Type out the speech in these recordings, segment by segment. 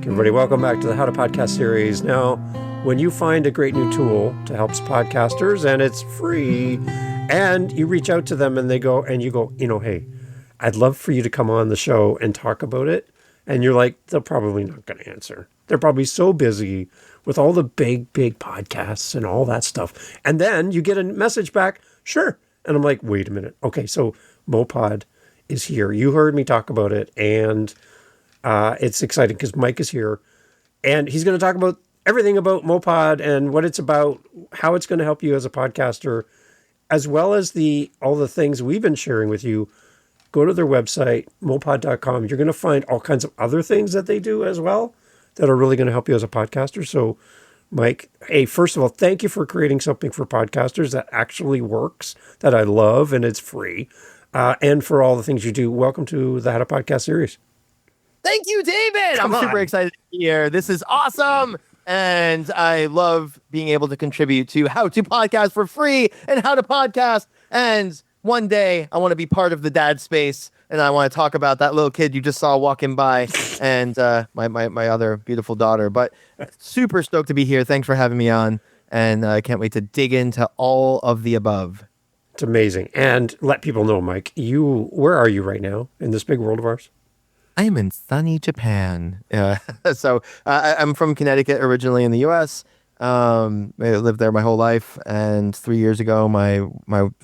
Everybody, welcome back to the How to Podcast series. Now, when you find a great new tool to help podcasters and it's free, and you reach out to them and they go, and you go, hey, I'd love for you to come on the show and talk about it. And you're like, they're probably not going to answer. They're probably so busy with all the big podcasts and all that stuff. And then you get a message back, sure. And I'm like, wait a minute. Okay, so MowPod is here. You heard me talk about it, and it's exciting because Mike is here, and he's going to talk about everything about MowPod and what it's about, how it's going to help you as a podcaster, as well as all the things we've been sharing with you. Go to their website, mowpod.com. You're going to find all kinds of other things that they do as well that are really going to help you as a podcaster. So, Mike, hey, first of all, thank you for creating something for podcasters that actually works, that I love, and it's free. And for all the things you do. Welcome to the How to Podcast series. Thank you, David. I'm super excited to be here. This is awesome. And I love being able to contribute to how to podcast for free and how to podcast. And one day I want to be part of the dad space, and I want to talk about that little kid you just saw walking by and my other beautiful daughter. But super stoked to be here. Thanks for having me on. And I can't wait to dig into all of the above. It's amazing. And let people know, Mike, where are you right now in this big world of ours? I am in sunny Japan. So I'm from Connecticut originally in the U.S. I lived there my whole life. And 3 years ago, my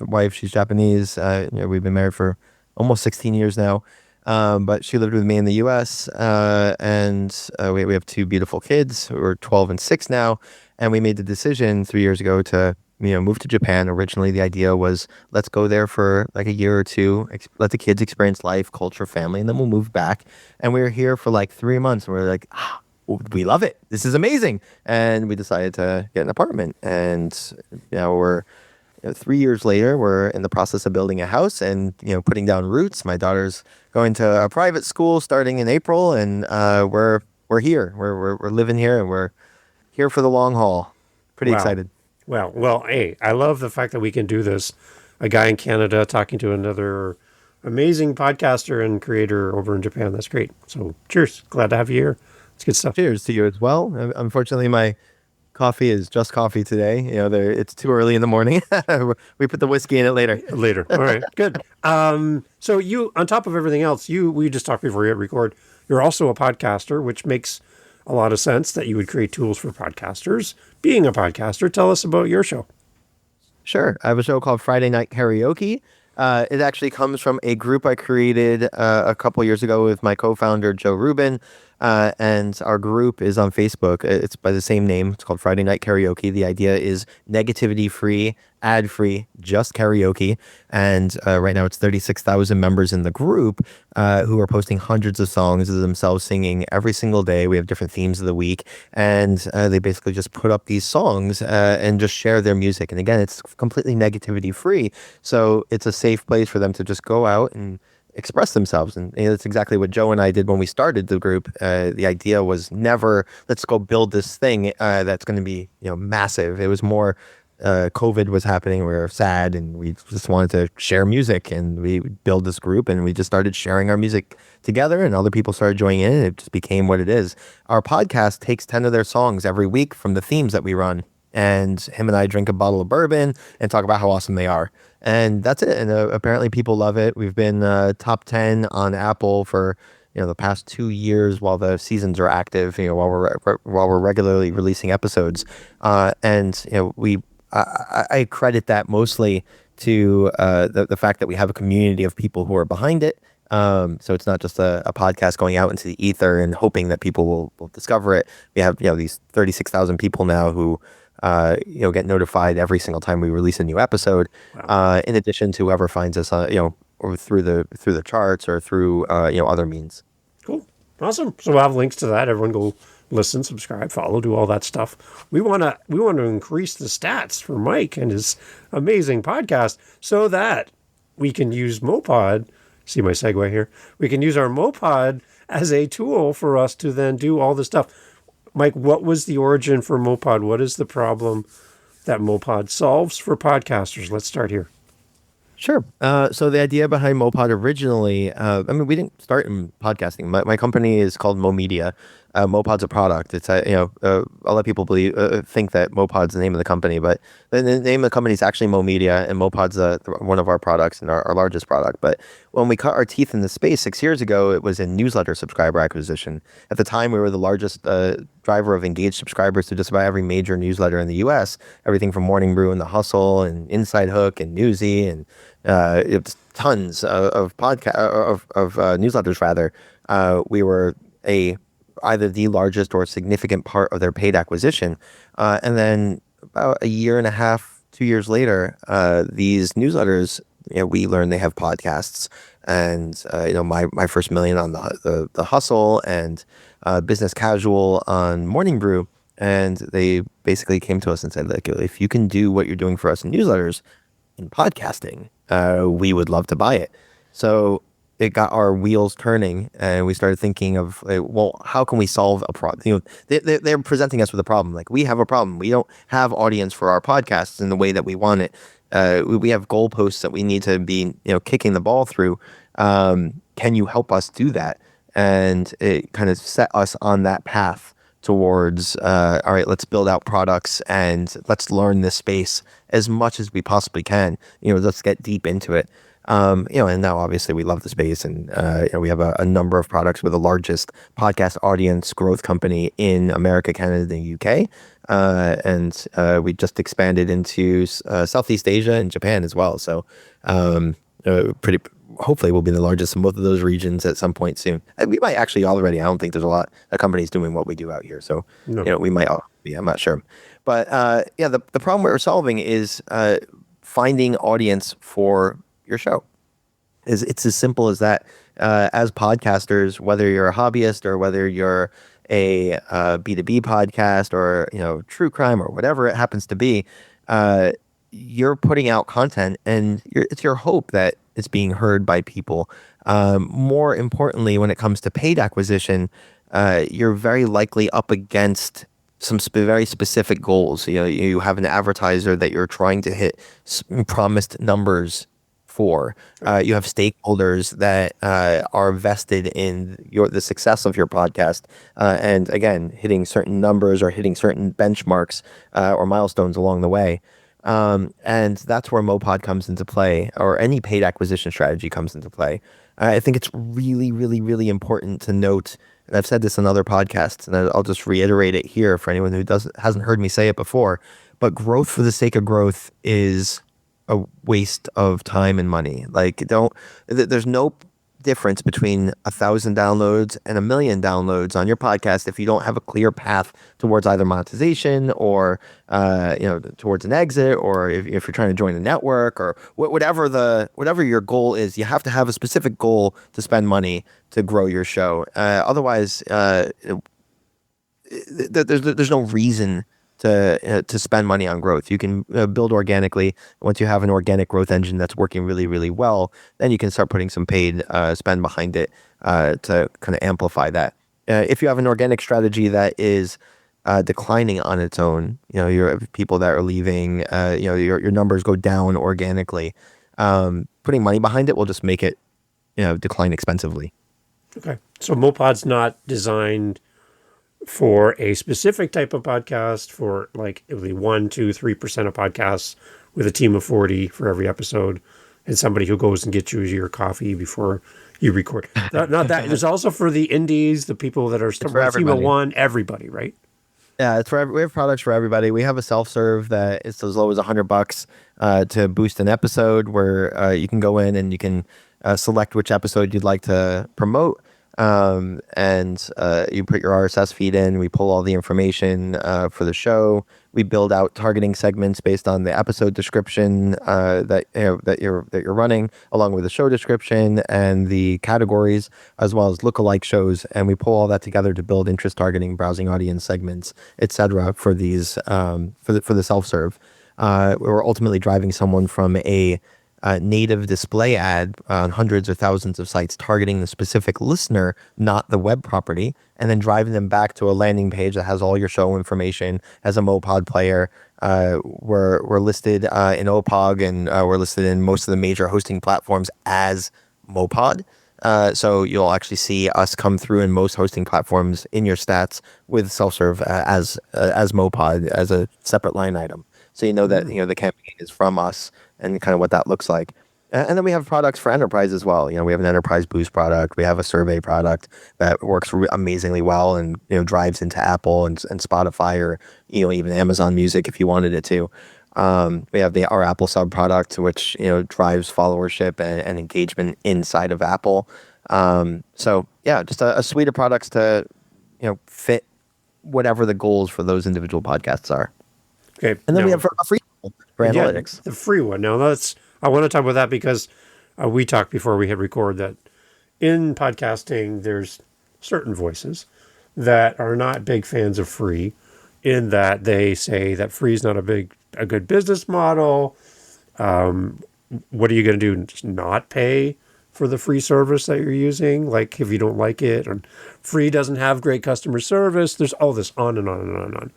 wife, she's Japanese. We've been married for almost 16 years now. But she lived with me in the U.S. And we have two beautiful kids who are 12 and 6 now. And we made the decision 3 years ago to move to Japan. Originally, the idea was, let's go there for like a year or two, let the kids experience life, culture, family, and then we'll move back. And we were here for like 3 months. And we were like, we love it. This is amazing. And we decided to get an apartment. And we're 3 years later, we're in the process of building a house and putting down roots. My daughter's going to a private school starting in April, and we're here. We're living here, and we're here for the long haul. Pretty excited. Well, hey, I love the fact that we can do this. A guy in Canada talking to another amazing podcaster and creator over in Japan. That's great. So cheers. Glad to have you here. It's good stuff. Cheers to you as well. Unfortunately, my coffee is just coffee today. It's too early in the morning. We put the whiskey in it later. All right, good. So you, on top of everything else, we just talked before we hit record, you're also a podcaster, which makes a lot of sense that you would create tools for podcasters. Being a podcaster, tell us about your show. Sure. I have a show called Friday Night Karaoke. It actually comes from a group I created a couple years ago with my co-founder, Joe Rubin. And our group is on Facebook. It's by the same name. It's called Friday Night Karaoke. The idea is negativity-free, ad-free, just karaoke. And right now it's 36,000 members in the group who are posting hundreds of songs of themselves singing every single day. We have different themes of the week. And they basically just put up these songs and just share their music. And again, it's completely negativity-free. So it's a safe place for them to just go out and express themselves. And that's exactly what Joe and I did when we started the group. The idea was never, let's go build this thing that's going to be massive. It was more COVID was happening. We were sad and we just wanted to share music, and we built this group and we just started sharing our music together, and other people started joining in, and it just became what it is. Our podcast takes 10 of their songs every week from the themes that we run, and him and I drink a bottle of bourbon and talk about how awesome they are. And that's it. And apparently people love it. We've been top 10 on Apple for the past 2 years while the seasons are active. While we're regularly releasing episodes. I credit that mostly to the fact that we have a community of people who are behind it. So it's not just a podcast going out into the ether and hoping that people will discover it. We have these 36,000 people now who get notified every single time we release a new episode. Wow. In addition to whoever finds us, or through the charts or through other means. Cool, awesome. So we'll have links to that. Everyone go listen, subscribe, follow, do all that stuff. We want to increase the stats for Mike and his amazing podcast so that we can use MowPod. See my segue here. We can use our MowPod as a tool for us to then do all this stuff. Mike, what was the origin for MowPod? What is the problem that MowPod solves for podcasters? Let's start here. Sure. So the idea behind MowPod originally, we didn't start in podcasting. My company is called MowMedia. MowPod's a product. It's a lot of people think that MowPod's the name of the company, but the name of the company is actually MowMedia, and MowPod's one of our products and our largest product. But when we cut our teeth in the space 6 years ago, it was in newsletter subscriber acquisition. At the time, we were the largest driver of engaged subscribers to just about every major newsletter in the U.S. Everything from Morning Brew and The Hustle and Inside Hook and Newsy and it's tons of newsletters. Rather, we were either the largest or significant part of their paid acquisition. And then about a year and a half, 2 years later, these newsletters, we learned they have podcasts. And, my first million on the Hustle and Business Casual on Morning Brew. And they basically came to us and said, like, if you can do what you're doing for us in newsletters, in podcasting, we would love to buy it. So it got our wheels turning, and we started thinking of, well, how can we solve a problem? They're presenting us with a problem. Like, we have a problem. We don't have audience for our podcasts in the way that we want it. We have goalposts that we need to be, kicking the ball through. Can you help us do that? And it kind of set us on that path towards, all right, let's build out products and let's learn this space as much as we possibly can. Let's get deep into it. And now obviously we love the space, and we have a number of products. We're the largest podcast audience growth company in America, Canada, and the UK. And we just expanded into Southeast Asia and Japan as well. So hopefully we'll be the largest in both of those regions at some point soon. And we might actually already. I don't think there's a lot of companies doing what we do out here. So, No. we might all be, I'm not sure. But the problem we're solving is finding audience for your show. It's as simple as that. As podcasters, whether you're a hobbyist or whether you're a B2B podcast or true crime or whatever it happens to be, you're putting out content, and it's your hope that it's being heard by people. More importantly, when it comes to paid acquisition, you're very likely up against some very specific goals. You have an advertiser that you're trying to hit promised numbers for. You have stakeholders that are vested in the success of your podcast, and again, hitting certain numbers or hitting certain benchmarks or milestones along the way. And that's where MowPod comes into play, or any paid acquisition strategy comes into play. I think it's really, really, really important to note, and I've said this in other podcasts, and I'll just reiterate it here for anyone who hasn't heard me say it before, but growth for the sake of growth is a waste of time and money. Like, there's no difference between 1,000 downloads and 1,000,000 downloads on your podcast if you don't have a clear path towards either monetization or towards an exit, or if you're trying to join a network, or whatever your goal is. You have to have a specific goal to spend money to grow your show. Otherwise, there's no reason to spend money on growth. You can build organically. Once you have an organic growth engine that's working really, really well, then you can start putting some paid spend behind it to kind of amplify that. If you have an organic strategy that is declining on its own, your people that are leaving, your numbers go down organically. Putting money behind it will just make it, decline expensively. Okay. So MowPod's not designed for a specific type of podcast, for like it would be 1, 2, 3% of podcasts with a team of 40 for every episode, and somebody who goes and gets you your coffee before you record. Not that. It's also for the indies, the people that are for team of everybody. 1, everybody, right? Yeah, we have products for everybody. We have a self-serve that is as low as $100 to boost an episode, where you can go in and you can select which episode you'd like to promote. And you put your RSS feed in. We pull all the information for the show. We build out targeting segments based on the episode description that you're running, along with the show description and the categories, as well as lookalike shows. And we pull all that together to build interest targeting, browsing audience segments, etc. for these for the self-serve. We're ultimately driving someone from a native display ad on hundreds or thousands of sites targeting the specific listener, not the web property, and then driving them back to a landing page that has all your show information, has a MowPod player. We're listed in OPOG, and we're listed in most of the major hosting platforms as MowPod. So you'll actually see us come through in most hosting platforms in your stats with self-serve as MowPod as a separate line item. So you know that the campaign is from us and kind of what that looks like. And then we have products for enterprise as well. We have an enterprise boost product. We have a survey product that works amazingly well and drives into Apple and Spotify or even Amazon Music if you wanted it to. We have our Apple sub product, which drives followership and engagement inside of Apple. So yeah, just a suite of products to fit whatever the goals for those individual podcasts are. Okay. And then we have a free tool for analytics. The free one. Now I want to talk about that because we talked before we hit record that in podcasting there's certain voices that are not big fans of free, in that they say that free is not a good business model. What are you going to do? Just not pay for the free service that you're using? Like if you don't like it, or free doesn't have great customer service. There's all this on and on and on and on.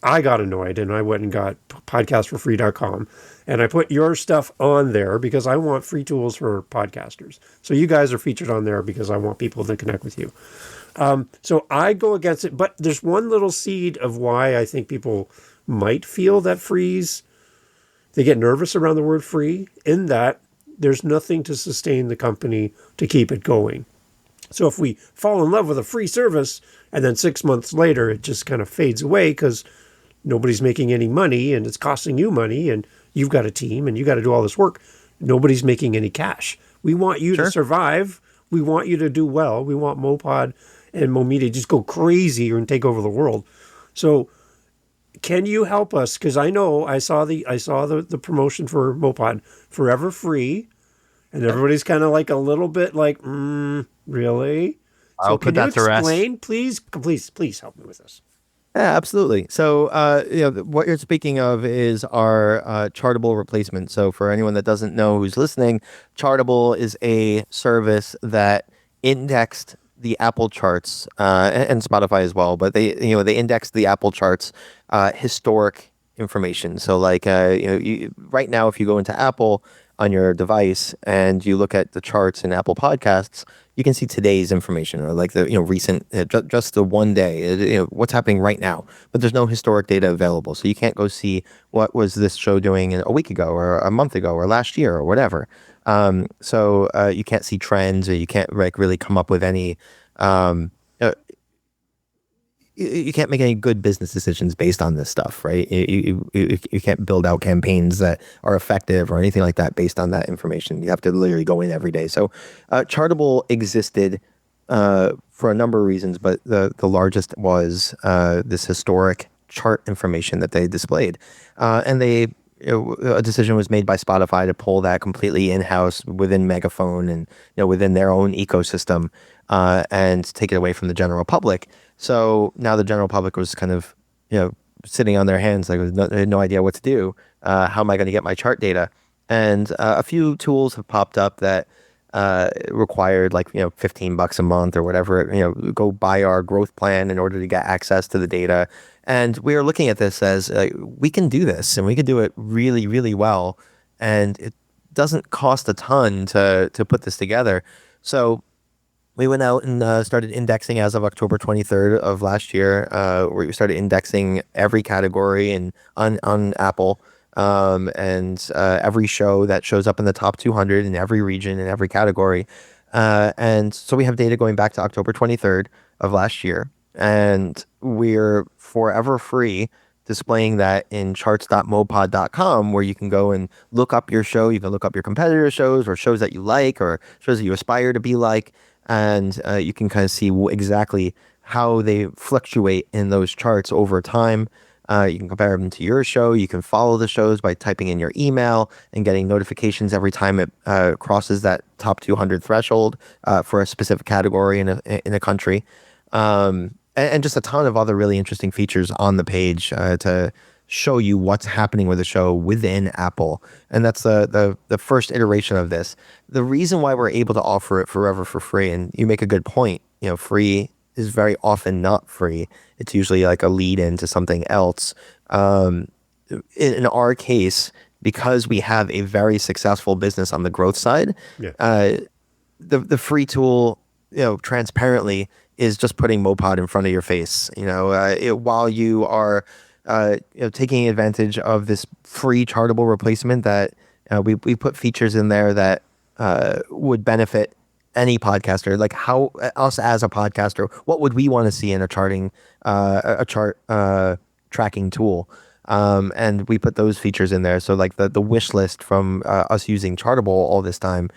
I got annoyed and I went and got podcastforfree.com and I put your stuff on there because I want free tools for podcasters. So you guys are featured on there because I want people to connect with you. So I go against it, but there's one little seed of why I think people might feel that they get nervous around the word free, in that there's nothing to sustain the company to keep it going. So if we fall in love with a free service and then 6 months later it just kind of fades away because nobody's making any money and it's costing you money and you've got a team and you got to do all this work, nobody's making any cash. We want you to survive. We want you to do well. We want MowPod and MowMedia just go crazy and take over the world. So can you help us? Because I know I saw the promotion for MowPod forever free, and everybody's kind of like a little bit like, really? I'll put that to rest. Explain, please help me with this. Yeah, absolutely. So, what you're speaking of is our Chartable replacement. So, for anyone that doesn't know who's listening, Chartable is a service that indexed the Apple charts and Spotify as well, but they indexed the Apple charts historic information. So, like, right now, if you go into Apple on your device and you look at the charts in Apple Podcasts, you can see today's information, or like the recent, just the one day, what's happening right now. But there's no historic data available, so you can't go see what was this show doing a week ago, or a month ago, or last year, or whatever. So you can't see trends, or you can't really come up with any. You can't make any good business decisions based on this stuff, right? You can't build out campaigns that are effective or anything like that based on that information. You have to literally go in every day. So Chartable existed for a number of reasons, but the largest was this historic chart information that they displayed. And a decision was made by Spotify to pull that completely in-house within Megaphone and within their own ecosystem and take it away from the general public. So now the general public was kind of, sitting on their hands, like they had no idea what to do. How am I going to get my chart data? And a few tools have popped up that required like $15 a month or whatever. Go buy our growth plan in order to get access to the data. And we are looking at this as we can do this, and we can do it really, really well. And it doesn't cost a ton to put this together. So we went out and started indexing as of October 23rd of last year, where we started indexing every category on Apple, and every show that shows up in the top 200 in every region, in every category. And so we have data going back to October 23rd of last year, and we're forever free displaying that in charts.mowpod.com, where you can go and look up your show. You can look up your competitor shows, or shows that you like, or shows that you aspire to be like. And you can kind of see exactly how they fluctuate in those charts over time. You can compare them to your show. You can follow the shows by typing in your email and getting notifications every time it crosses that top 200 threshold for a specific category in a country. And just a ton of other really interesting features on the page to show you what's happening with the show within Apple. And that's the first iteration of this. The reason why we're able to offer it forever for free, and you make a good point, free is very often not free. It's usually like a lead into something else. In our case, because we have a very successful business on the growth side, the free tool, transparently is just putting MowPod in front of your face. While you are taking advantage of this free chartable replacement that we put features in there that would benefit any podcaster. Like how us as a podcaster, what would we want to see in a chart tracking tool? And we put those features in there. So like the wish list from us using Chartable all this time,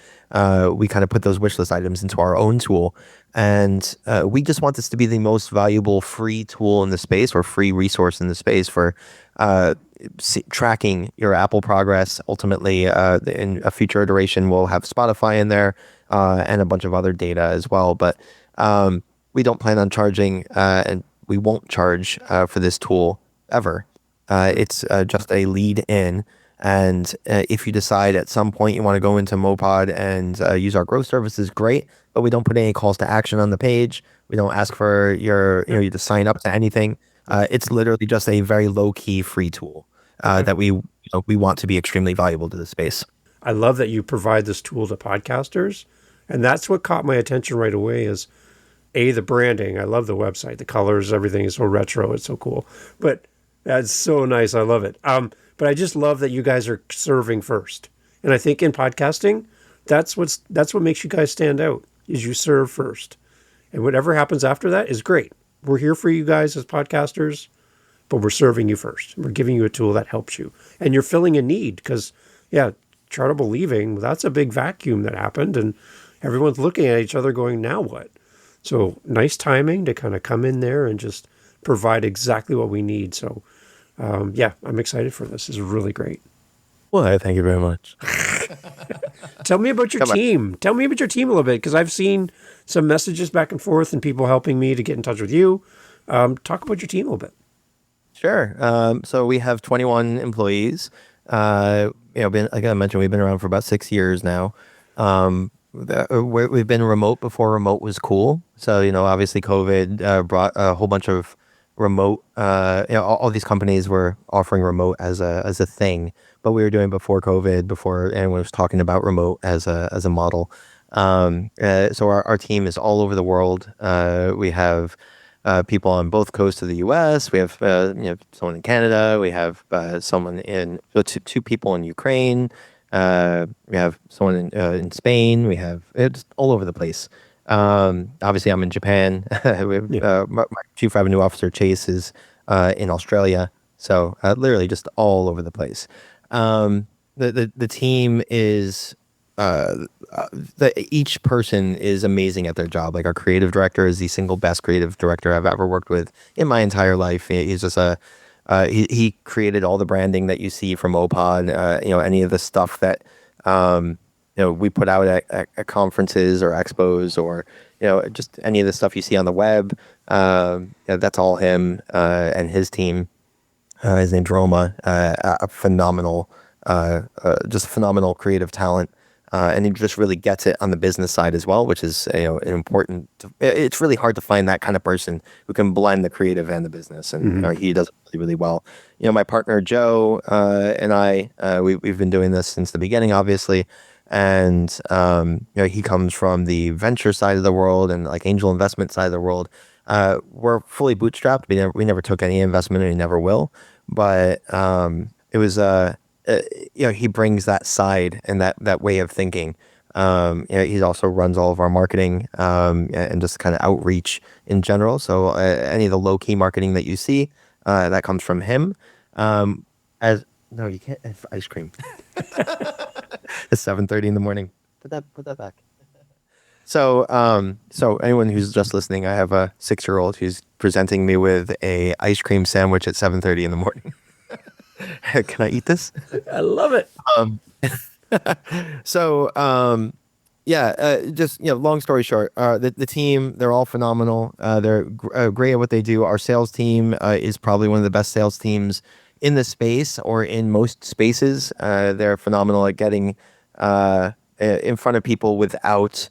we kind of put those wish list items into our own tool. And we just want this to be the most valuable free tool in the space, or free resource in the space for tracking your Apple progress. Ultimately, in a future iteration, we'll have Spotify in there and a bunch of other data as well. But we don't plan on charging, and we won't charge for this tool ever. It's just a lead in. And if you decide at some point you want to go into MowPod and use our growth services, great. But we don't put any calls to action on the page. We don't ask for you to sign up to anything. It's literally just a very low key free tool that we want to be extremely valuable to the space. I love that you provide this tool to podcasters. And that's what caught my attention right away is the branding. I love the website, the colors, everything is so retro. It's so cool. But that's so nice. I love it. But I just love that you guys are serving first. And I think in podcasting, that's what makes you guys stand out, is you serve first. And whatever happens after that is great. We're here for you guys as podcasters, but we're serving you first. We're giving you a tool that helps you. And you're filling a need because, Chartable leaving, that's a big vacuum that happened. And everyone's looking at each other going, now what? So nice timing to kind of come in there and just provide exactly what we need. So, I'm excited for this. This is really great. Well, thank you very much. Tell me about your team. Tell me about your team a little bit, because I've seen some messages back and forth and people helping me to get in touch with you. Talk about your team a little bit. Sure. So we have 21 employees. Like I mentioned, we've been around for about 6 years now. We've been remote before remote was cool. So, obviously COVID brought a whole bunch of remote, all these companies were offering remote as a thing, but we were doing before COVID, before anyone was talking about remote as a model. So our team is all over the world. We have people on both coasts of the U.S. We have someone in Canada. We have two people in Ukraine. We have someone in Spain. We have it's all over the place. Obviously, I'm in Japan. My chief revenue officer, Chase, is in Australia. So literally just all over the place. The team is each person is amazing at their job. Like our creative director is the single best creative director I've ever worked with in my entire life. He's just he created all the branding that you see from MowPod. Any of the stuff that we put out at conferences or expos, or just any of the stuff you see on the web. That's all him and his team. His name's Roma, a phenomenal, just phenomenal creative talent. And he just really gets it on the business side as well, which is an important. It's really hard to find that kind of person who can blend the creative and the business, and he does it really, really well. My partner Joe and I, we've been doing this since the beginning, obviously, and he comes from the venture side of the world and like angel investment side of the world. We're fully bootstrapped. We never took any investment, and we never will. But it was he brings that side and that way of thinking. He also runs all of our marketing and just kind of outreach in general. So any of the low key marketing that you see, that comes from him. No, you can't have ice cream. It's 7:30 in the morning. Put that back. So anyone who's just listening, I have a 6-year-old who's presenting me with a ice cream sandwich at 7:30 in the morning. Can I eat this? I love it. Just long story short, the team, they're all phenomenal. They're great at what they do. Our sales team is probably one of the best sales teams in the space, or in most spaces. They're phenomenal at getting in front of people without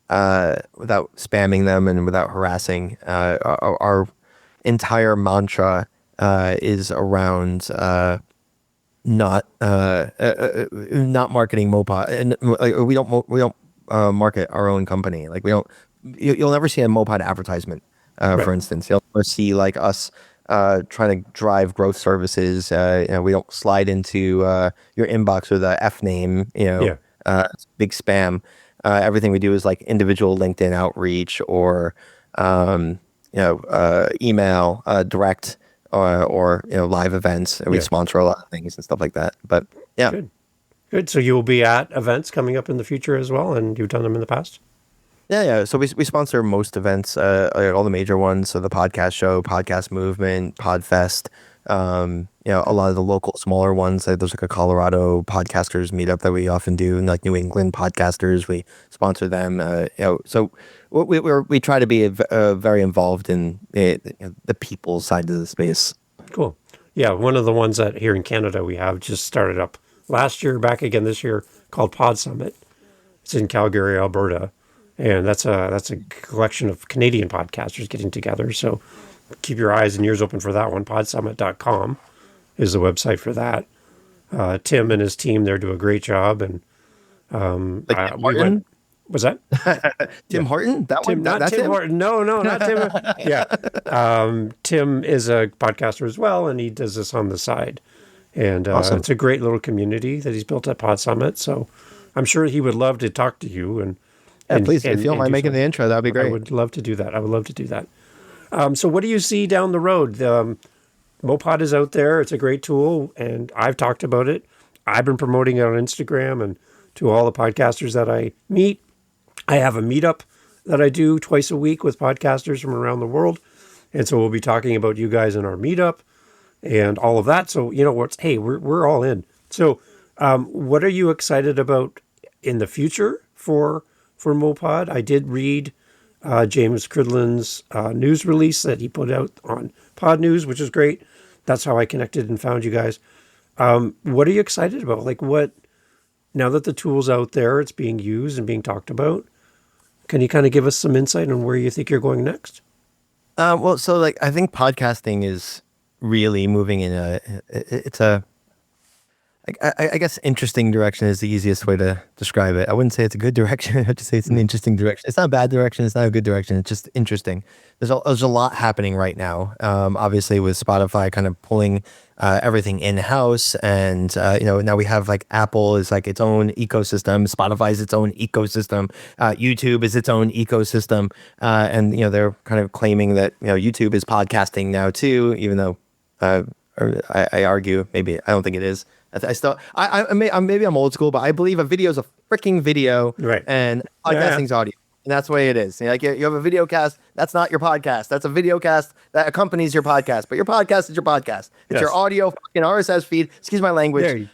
spamming them and without harassing. Our entire mantra is around not marketing MowPod, and we don't market our own company. Like we don't, you'll never see a MowPod advertisement, Right. for instance. You'll never see like us trying to drive growth services. We don't slide into your inbox with a F name. Yeah. Big spam. Everything we do is like individual LinkedIn outreach or email direct or live events. And we Yeah. sponsor a lot of things and stuff like that. But yeah. Good. Good. So you will be at events coming up in the future as well, and you've done them in the past? Yeah. So we sponsor most events, like all the major ones. So the podcast show, podcast movement, Podfest. A lot of the local smaller ones. There's like a Colorado podcasters meetup that we often do, and like New England podcasters, we sponsor them. So we try to be very involved in the people side of the space. Cool. Yeah, one of the ones that here in Canada we have just started up last year, back again this year, called Pod Summit. It's in Calgary, Alberta, and that's a collection of Canadian podcasters getting together. So keep your eyes and ears open for that one. Podsummit.com is the website for that. Tim and his team there do a great job, and Like we went. Was that Tim Horton? That Tim? one? Not That's Tim him? Horton. No, not Tim. Yeah, Tim is a podcaster as well, and he does this on the side. And Awesome. it's a great little community that he's built at Pod Summit. So I'm sure he would love to talk to you. And Please, if you don't mind making the intro, that'd be great. I would love to do that. I would love to do that. So what do you see down the road? MowPod is out there. It's a great tool, and I've talked about it. I've been promoting it on Instagram and to all the podcasters that I meet. I have a meetup that I do twice a week with podcasters from around the world. And so we'll be talking about you guys in our meetup and all of that. So, we're all in. So what are you excited about in the future for MowPod? I did read James Cridland's news release that he put out on Pod News, which is great. That's how I connected and found you guys. What are you excited about? Like now that the tool's out there, it's being used and being talked about, can you kind of give us some insight on where you think you're going next? So I think podcasting is really moving in I guess interesting direction is the easiest way to describe it. I wouldn't say it's a good direction. I'd just say it's an interesting direction. It's not a bad direction. It's not a good direction. It's just interesting. There's a lot happening right now. Obviously with Spotify kind of pulling everything in-house, and now we have like Apple is like its own ecosystem, Spotify is its own ecosystem, YouTube is its own ecosystem, and they're kind of claiming that YouTube is podcasting now too, even though I argue maybe I don't think it is. Maybe I'm old school, but I believe a video is a freaking video, Right. And podcasting's audio. And that's the way it is. Like you have a video cast, that's not your podcast. That's a video cast that accompanies your podcast. But your podcast is your podcast. It's your audio fucking RSS feed. Excuse my language.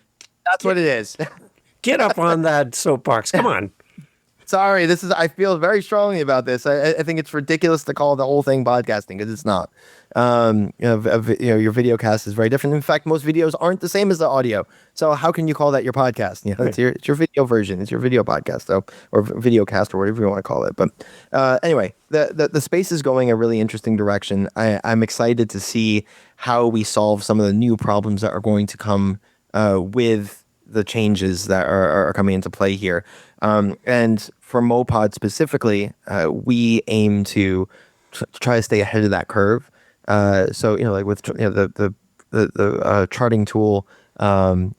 That's what it is. Get up on that soapbox. Come on. Sorry, I feel very strongly about this. I think it's ridiculous to call the whole thing podcasting because it's not. Your video cast is very different. In fact, most videos aren't the same as the audio. So how can you call that your podcast? It's your video version. It's your video podcast, or video cast, or whatever you want to call it. But anyway, the space is going a really interesting direction. I'm excited to see how we solve some of the new problems that are going to come with the changes that are coming into play here. And for MowPod specifically, we aim to try to stay ahead of that curve. So like with the charting tool, and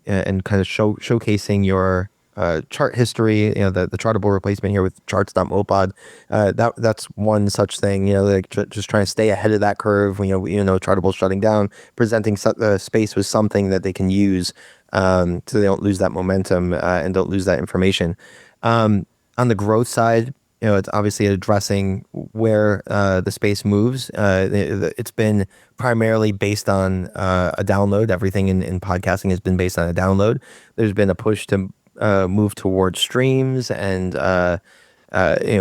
kind of showcasing your chart history, the chartable replacement here with charts.mowpod, that's one such thing, just trying to stay ahead of that curve. Chartable's shutting down, presenting the space with something that they can use, so they don't lose that momentum, and don't lose that information. On the growth side, it's obviously addressing where the space moves. It's been primarily based on a download. Everything in podcasting has been based on a download. There's been a push to move towards streams and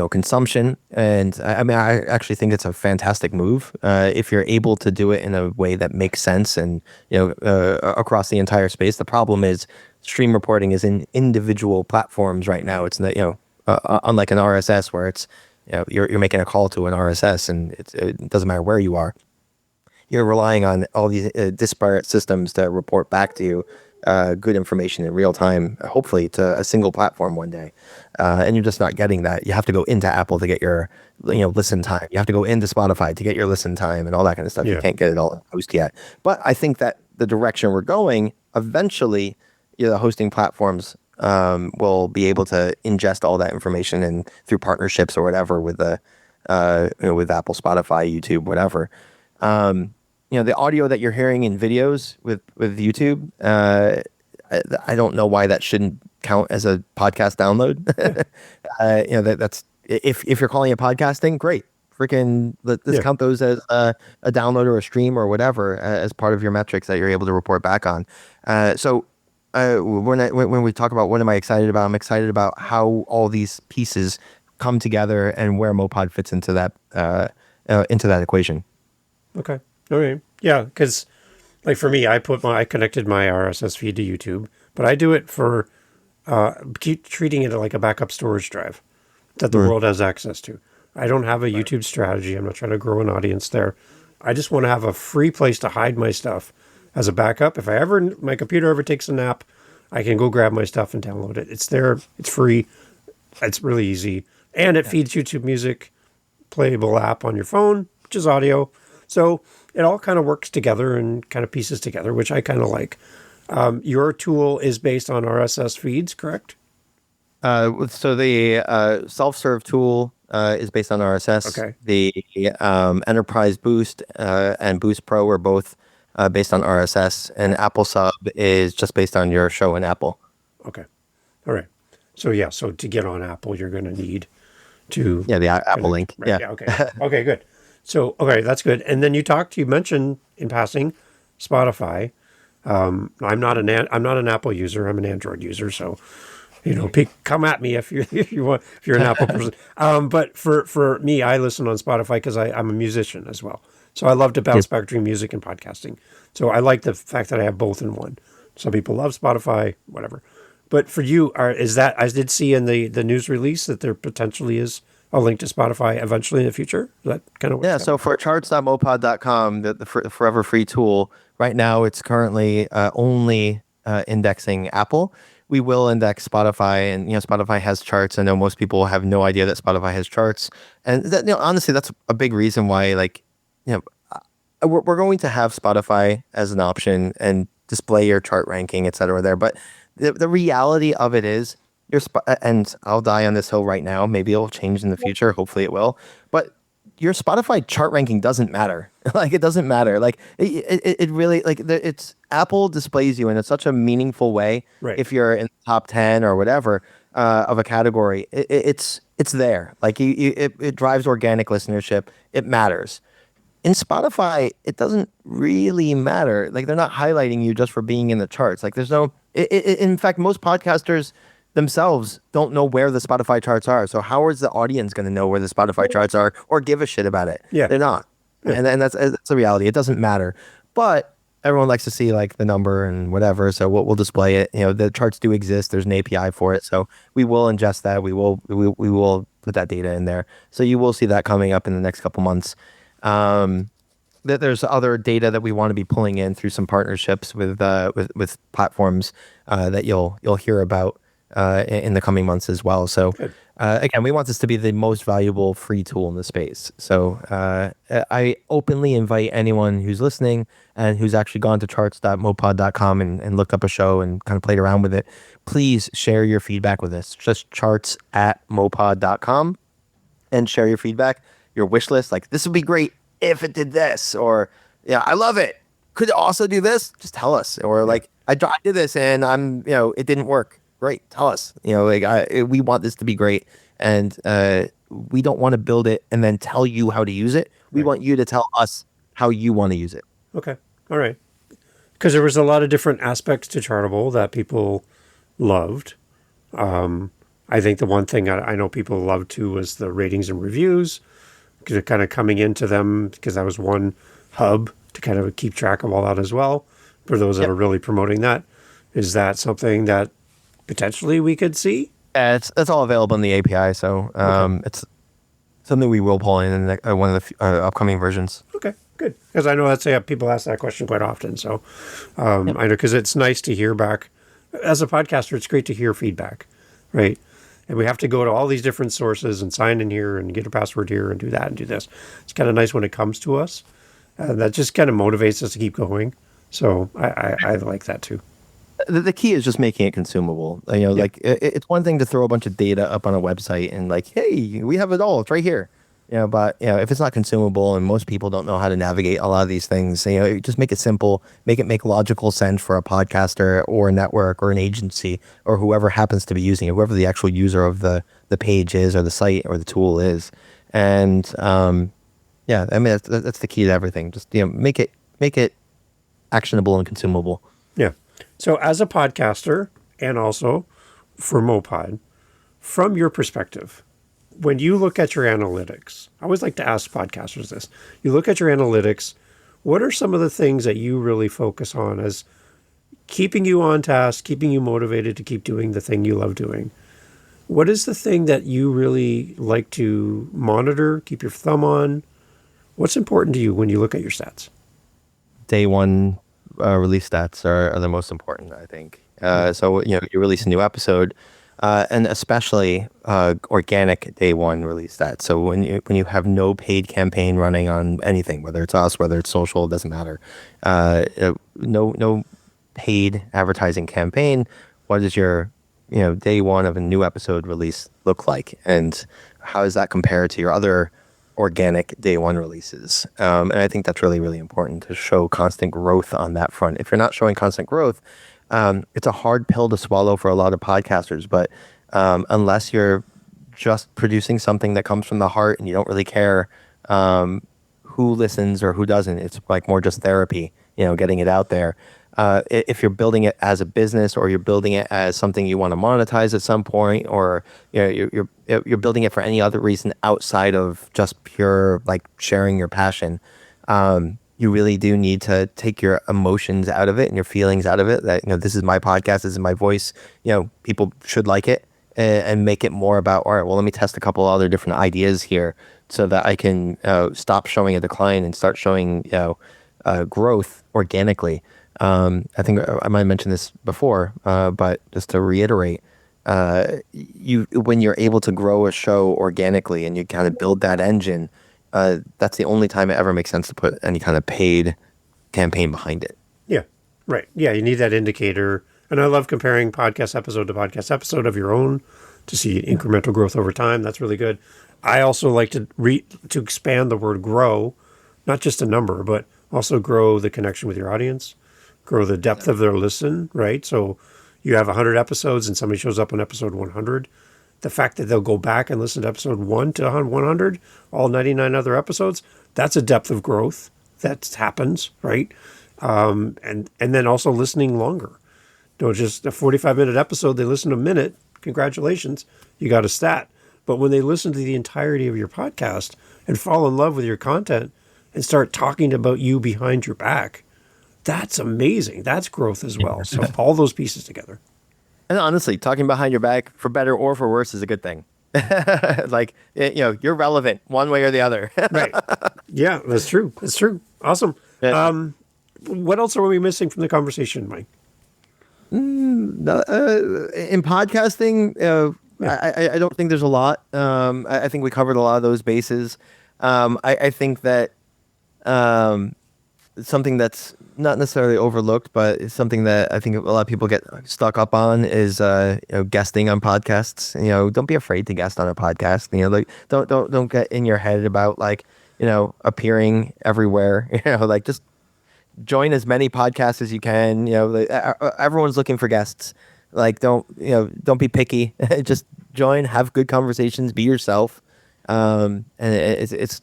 consumption. And I actually think it's a fantastic move if you're able to do it in a way that makes sense and across the entire space. The problem is stream reporting is in individual platforms right now. It's not unlike an RSS where it's you're making a call to an RSS and it doesn't matter where you are. You're relying on all these disparate systems to report back to you good information in real time, hopefully to a single platform one day. And you're just not getting that. You have to go into Apple to get your, listen time. You have to go into Spotify to get your listen time and all that kind of stuff. Yeah. You can't get it all in post yet. But I think that the direction we're going, eventually, the hosting platforms will be able to ingest all that information and through partnerships or whatever with the with Apple, Spotify, YouTube, whatever. The audio that you're hearing in videos with YouTube, I don't know why that shouldn't count as a podcast download. That's if you're calling it podcasting, great. Freaking let's count those as a download or a stream or whatever as part of your metrics that you're able to report back on. When we talk about what am I excited about, I'm excited about how all these pieces come together and where MowPod fits into that equation. Okay. All right. Yeah, because like for me, I connected my RSS feed to YouTube, but I do it for keep treating it like a backup storage drive that the world has access to. I don't have a YouTube strategy. I'm not trying to grow an audience there. I just want to have a free place to hide my stuff as a backup. If my computer ever takes a nap, I can go grab my stuff and download it. It's there. It's free. It's really easy. And it feeds YouTube Music, playable app on your phone, which is audio. So it all kind of works together and kind of pieces together, which I kind of like. Your tool is based on RSS feeds, correct? So the self-serve tool is based on RSS. Okay. The Enterprise Boost and Boost Pro are both based on RSS, and Apple Sub is just based on your show in Apple. Okay. All right. So so to get on Apple, you're going to need to... Yeah, the Apple link. Right. Yeah, okay. Okay, good. So, okay, that's good. And then you mentioned in passing Spotify. I'm not an Apple user. I'm an Android user. So, come at me if you're an Apple person. But for me, I listen on Spotify because I'm a musician as well. So I love to bounce back between music and podcasting. So I like the fact that I have both in one. Some people love Spotify, whatever. But for you, is that, I did see in the news release that there potentially is a link to Spotify eventually in the future? Is that kind of what's so for charts.mowpod.com, the forever free tool, right now it's currently only indexing Apple. We will index Spotify, and Spotify has charts. I know most people have no idea that Spotify has charts, and that, honestly, that's a big reason why, we're going to have Spotify as an option and display your chart ranking, et cetera, there. But the reality of it is, and I'll die on this hill right now. Maybe it'll change in the future. Hopefully it will. But your Spotify chart ranking doesn't matter. It doesn't matter. It really, it's Apple displays you in such a meaningful way. Right. If you're in the top 10 or whatever of a category, it's there. It drives organic listenership. It matters. In Spotify, it doesn't really matter. They're not highlighting you just for being in the charts. There's no. In fact, most podcasters themselves don't know where the Spotify charts are. So how is the audience going to know where the Spotify charts are or give a shit about it? Yeah. They're not. Yeah. And that's the reality. It doesn't matter. But everyone likes to see the number and whatever. So we'll display it. The charts do exist. There's an API for it. So we will ingest that. We will put that data in there. So you will see that coming up in the next couple months. There's other data that we want to be pulling in through some partnerships with platforms that you'll hear about in the coming months as well. So again, we want this to be the most valuable free tool in the space. So I openly invite anyone who's listening and who's actually gone to charts.mowpod.com and looked up a show and kind of played around with it. Please share your feedback with us. Just charts@mowpod.com and share your feedback, your wish list. This would be great if it did this, or I love it. Could it also do this? Just tell us. Or I did this and it didn't work. Great. Tell us. We want this to be great, and we don't want to build it and then tell you how to use it. We want you to tell us how you want to use it. Okay. All right. Because there was a lot of different aspects to Chartable that people loved. I think the one thing I know people loved too was the ratings and reviews, because they're kind of coming into them, because that was one hub to kind of keep track of all that as well. For those that are really promoting that, is that something that potentially we could see? It's all available in the API, so it's something we will pull in one of the upcoming versions. Okay. Good. Because I know people ask that question quite often. So Yep. I know because it's nice to hear back. As a podcaster, it's great to hear feedback, right? And we have to go to all these different sources and sign in here and get a password here and do that and do this. It's kind of nice when it comes to us. That just kind of motivates us to keep going. So I like that too. The key is just making it consumable. Yeah. Like it's one thing to throw a bunch of data up on a website and like, hey, we have it all. It's right here. But if it's not consumable and most people don't know how to navigate a lot of these things, just make it simple, make it make logical sense for a podcaster or a network or an agency or whoever happens to be using it, whoever the actual user of the page is or the site or the tool is. And yeah, I mean that's the key to everything. Just make it actionable and consumable. Yeah. So as a podcaster and also for MowPod, from your perspective, when you look at your analytics, I always like to ask podcasters this. You look at your analytics, what are some of the things that you really focus on as keeping you on task, keeping you motivated to keep doing the thing you love doing? What is the thing that you really like to monitor, keep your thumb on? What's important to you when you look at your stats? Day one release stats are the most important, I think. So you release a new episode, and especially organic day one release stats. So when you have no paid campaign running on anything, whether it's us, whether it's social, it doesn't matter. No paid advertising campaign. What does your day one of a new episode release look like, and how does that compare to your other organic day one releases? And I think that's really, really important to show constant growth on that front. If you're not showing constant growth, it's a hard pill to swallow for a lot of podcasters, but unless you're just producing something that comes from the heart and you don't really care who listens or who doesn't, it's like more just therapy, getting it out there. If you're building it as a business or you're building it as something you want to monetize at some point, or you're building it for any other reason outside of just pure like sharing your passion, you really do need to take your emotions out of it and your feelings out of it. That this is my podcast, this is my voice. People should like it, and make it more about, all right, well, let me test a couple other different ideas here so that I can stop showing a decline and start showing growth organically. I think I might have mentioned this before, but just to reiterate, when you're able to grow a show organically and you kind of build that engine, that's the only time it ever makes sense to put any kind of paid campaign behind it. Yeah, right. Yeah, you need that indicator. And I love comparing podcast episode to podcast episode of your own to see incremental growth over time. That's really good. I also like to expand the word grow, not just a number, but also grow the connection with your audience, grow the depth of their listen, right? So you have 100 episodes and somebody shows up on episode 100. The fact that they'll go back and listen to episode 1 to 100, all 99 other episodes, that's a depth of growth that happens, right? And then also listening longer. Just a 45-minute episode, they listen a minute, congratulations, you got a stat. But when they listen to the entirety of your podcast and fall in love with your content and start talking about you behind your back, that's amazing. That's growth as well. So all those pieces together. And honestly, talking behind your back, for better or for worse, is a good thing. Like, you're relevant one way or the other. Right. Yeah, that's true. That's true. Awesome. Yeah. What else are we missing from the conversation, Mike? In podcasting, I don't think there's a lot. I think we covered a lot of those bases. I think that something that's not necessarily overlooked, but it's something that I think a lot of people get stuck up on is guesting on podcasts. Don't be afraid to guest on a podcast. Like don't get in your head about like appearing everywhere. Like just join as many podcasts as you can. Everyone's looking for guests. Like don't be picky. Just join, have good conversations, be yourself. And it's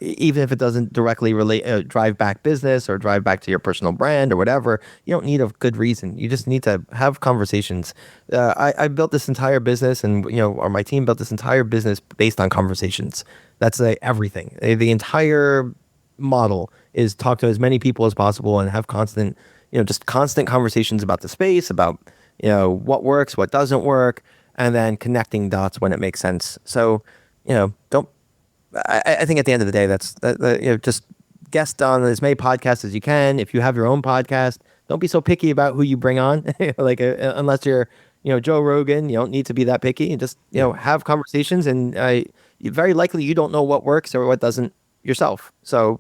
even if it doesn't directly relate, drive back business or drive back to your personal brand or whatever, you don't need a good reason. You just need to have conversations. I built this entire business, and or my team built this entire business based on conversations. That's everything. The entire model is talk to as many people as possible and have constant conversations about the space, about what works, what doesn't work, and then connecting dots when it makes sense. So don't. I think at the end of the day, that's just guest on as many podcasts as you can. If you have your own podcast, don't be so picky about who you bring on. Like unless you're, Joe Rogan, you don't need to be that picky. And just, have conversations. And very likely you don't know what works or what doesn't yourself. So,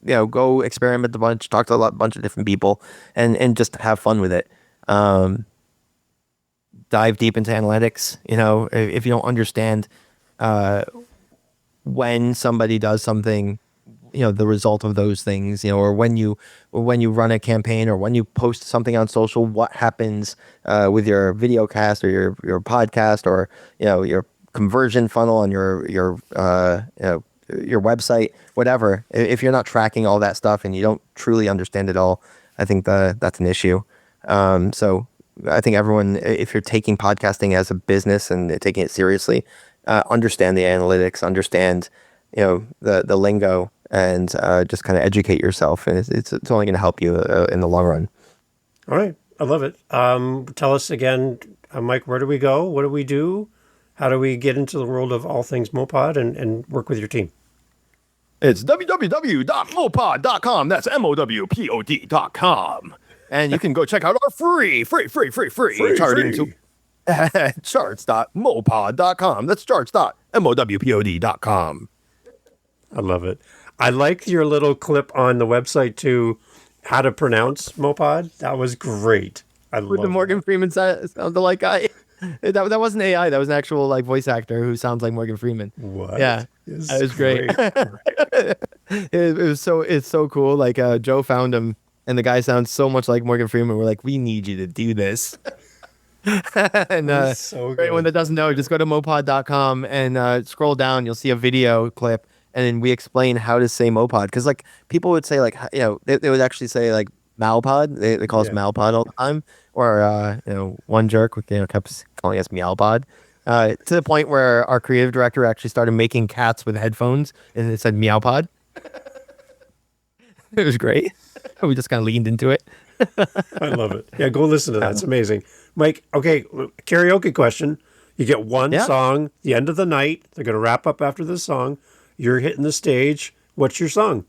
go experiment a bunch, talk to bunch of different people, and just have fun with it. Dive deep into analytics. If you don't understand when somebody does something, the result of those things, or when you run a campaign or when you post something on social, what happens with your video cast or your podcast or your conversion funnel on your website, whatever. If you're not tracking all that stuff and you don't truly understand it all, I think that's an issue. So I think everyone, if you're taking podcasting as a business and taking it seriously, understand the analytics, understand the lingo, and just kind of educate yourself, and it's only going to help you in the long run. All right, I love it. Tell us again, Mike, where do we go? What do we do? How do we get into the world of all things MowPod and work with your team? It's www.mowpod.com. That's MowPod.com. And you can go check out our free charting charts.mowpod.com. That's charts.mowpod.com. I love it. I like your little clip on the website too, how to pronounce MowPod. That was great. With the Morgan Freeman sounded like guy. That wasn't AI. That was an actual voice actor who sounds like Morgan Freeman. What? Yeah, that was great. It's so cool. Joe found him, and the guy sounds so much like Morgan Freeman. We're like, we need you to do this. And so for anyone that doesn't know, just go to mowpod.com and scroll down. You'll see a video clip, and then we explain how to say MowPod. Because people would say they would actually say MowPod. They call us MowPod all the time. Or one jerk kept calling us MeowPod. To the point where our creative director actually started making cats with headphones, and it said MeowPod. It was great. We just kind of leaned into it. I love it. Yeah, go listen to that. It's amazing. Mike, okay, karaoke question. You get one song, the end of the night. They're going to wrap up after this song. You're hitting the stage. What's your song?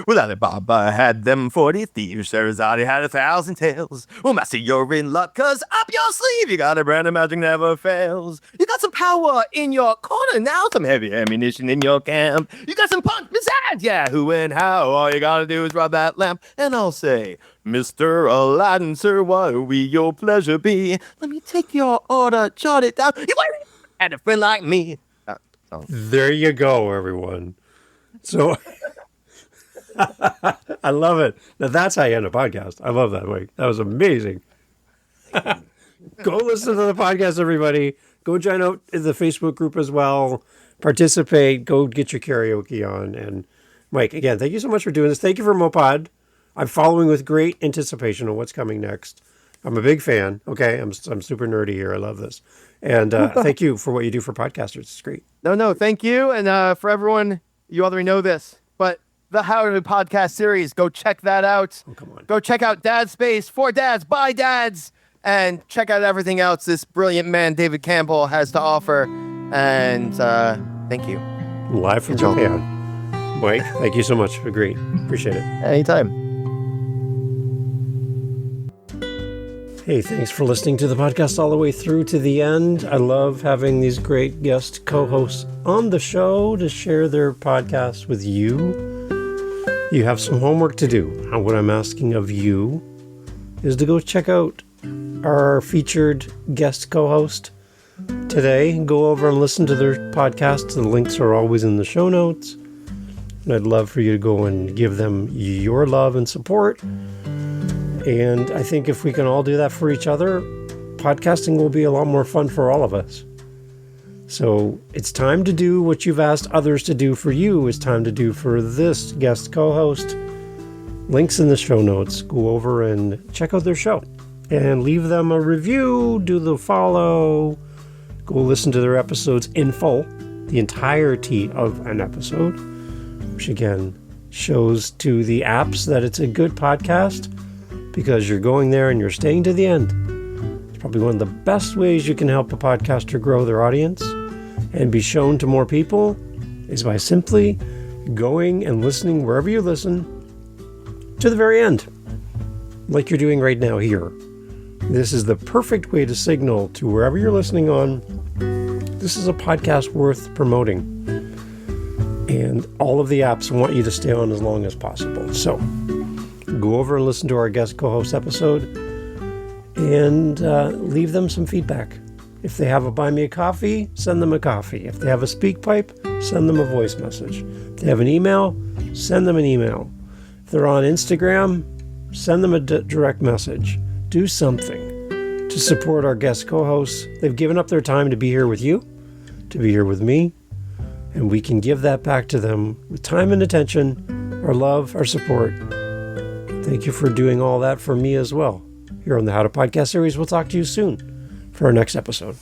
Well, Alibaba had them 40 thieves. Sherazade had 1,000 tales. Well, Master, you're in luck, 'cause up your sleeve you got a brand of magic never fails. You got some power in your corner now, some heavy ammunition in your camp. You got some punch besides, yeah, who and how. All you gotta do is rub that lamp, and I'll say, Mr. Aladdin, sir, what will your pleasure be? Let me take your order, jot it down. You had a friend like me. There you go, everyone. So... I love it. Now that's how you end a podcast. I love that, Mike. That was amazing. Go listen to the podcast, everybody. Go join out in the Facebook group as well. Participate. Go get your karaoke on. And Mike, again, thank you so much for doing this. Thank you for MowPod. I'm following with great anticipation on what's coming next. I'm a big fan. Okay, I'm super nerdy here. I love this. And thank you for what you do for podcasters. It's great. No, thank you. And for everyone, you already know this, but the How to Podcast series, go check that out. Oh, come on. Go check out Dad Space, for dads, by dads, and check out everything else this brilliant man, David Campbell, has to offer. And thank you. Live from Japan. Mike, thank you so much. Great. Appreciate it. Anytime. Hey, thanks for listening to the podcast all the way through to the end. I love having these great guest co-hosts on the show to share their podcast with you. You have some homework to do. What I'm asking of you is to go check out our featured guest co-host today. Go over and listen to their podcast. The links are always in the show notes. And I'd love for you to go and give them your love and support. And I think if we can all do that for each other, podcasting will be a lot more fun for all of us. So it's time to do what you've asked others to do for you. It's time to do for this guest co-host. Links in the show notes. Go over and check out their show and leave them a review. Do the follow. Go listen to their episodes in full, the entirety of an episode, which again shows to the apps that it's a good podcast because you're going there and you're staying to the end. It's probably one of the best ways you can help a podcaster grow their audience and be shown to more people is by simply going and listening wherever you listen to the very end, like you're doing right now here. This is the perfect way to signal to wherever you're listening on, this is a podcast worth promoting. And all of the apps want you to stay on as long as possible. So go over and listen to our guest co-host episode and leave them some feedback. If they have a buy me a coffee, send them a coffee. If they have a speak pipe, send them a voice message. If they have an email, send them an email. If they're on Instagram, send them a direct message. Do something to support our guest co-hosts. They've given up their time to be here with you, to be here with me, and we can give that back to them with time and attention, our love, our support. Thank you for doing all that for me as well. Here on the How to Podcast series, we'll talk to you soon for our next episode.